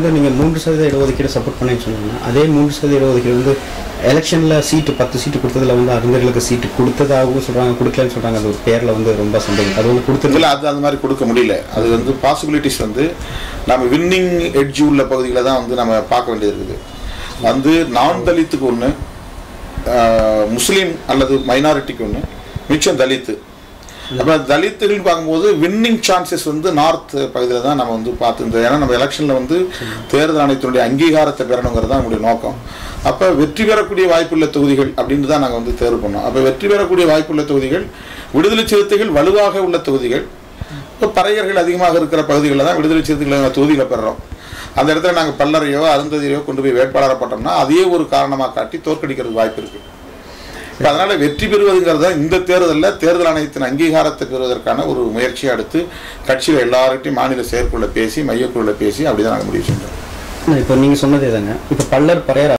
வந்து நீங்கள் 3% இடஒதுக்கீடு சப்போர்ட் பண்ணேன்னு சொன்னீங்கன்னா, அதே 3% இடஒதுக்கீடு வந்து எலெக்ஷனில் சீட்டு 10 சீட்டு கொடுத்ததில் வந்து அறிஞர்களுக்கு சீட்டு கொடுத்ததாகவும் சொல்கிறாங்க, கொடுக்கலன்னு சொல்கிறாங்க. அது ஒரு பேரில் வந்து ரொம்ப சந்தேகம். அது வந்து கொடுத்ததில்ல, அது அந்த மாதிரி கொடுக்க முடியல. அது வந்து பாசிபிலிட்டிஸ் வந்து நம்ம வின்னிங் எட்ஜ் உள்ள பகுதிகளை தான் வந்து நம்ம பார்க்க வேண்டியது இருக்குது. வந்து நான் தலித்துக்கு ஒன்று, முஸ்லீம் அல்லது மைனாரிட்டிக்கு ஒன்று, மிச்சம் தலித்து. அப்போ தலித்துகள் பார்க்கும்போது வின்னிங் சான்சஸ் வந்து நார்த் பகுதியில் தான் நம்ம வந்து பார்த்துருந்தோம். ஏன்னா நம்ம எலெக்ஷனில் வந்து தேர்தல் ஆணையத்தினுடைய அங்கீகாரத்தை பெறணுங்கிறது தான் நம்முடைய நோக்கம். அப்போ வெற்றி பெறக்கூடிய வாய்ப்புள்ள தொகுதிகள் அப்படின்னு தான் நாங்கள் வந்து தேர்வு பண்ணோம். அப்போ வெற்றி பெறக்கூடிய வாய்ப்புள்ள தொகுதிகள், விடுதலை சிறுத்தைகள் வலுவாக உள்ள தொகுதிகள், இப்போ பறையர்கள் அதிகமாக இருக்கிற பகுதிகளில் தான் விடுதலை சிறுத்தைகள் தொகுதிகளை பெறுறோம். அந்த இடத்துல நாங்கள் பல்லரையோ அருந்ததியோ கொண்டு போய் வேட்பாளரை போட்டோம்னா அதையே ஒரு காரணமாக காட்டி தோற்கடிக்கிறதுக்கு வாய்ப்பு இருக்குது. இப்போ அதனால் வெற்றி பெறுவதுங்கிறத இந்த தேர்தலில் தேர்தல் ஆணையத்தின் அங்கீகாரத்தை பெறுவதற்கான ஒரு முயற்சியை அடுத்து கட்சியில் எல்லார்கிட்டையும் மாநில செயற்குழுவில் பேசி, மையக்குழுவில் பேசி அப்படி தான் நாங்கள் முடிவு செஞ்சோம். இப்போ நீங்கள் சொன்னதே தாங்க. இப்போ பல்லர் பறையர்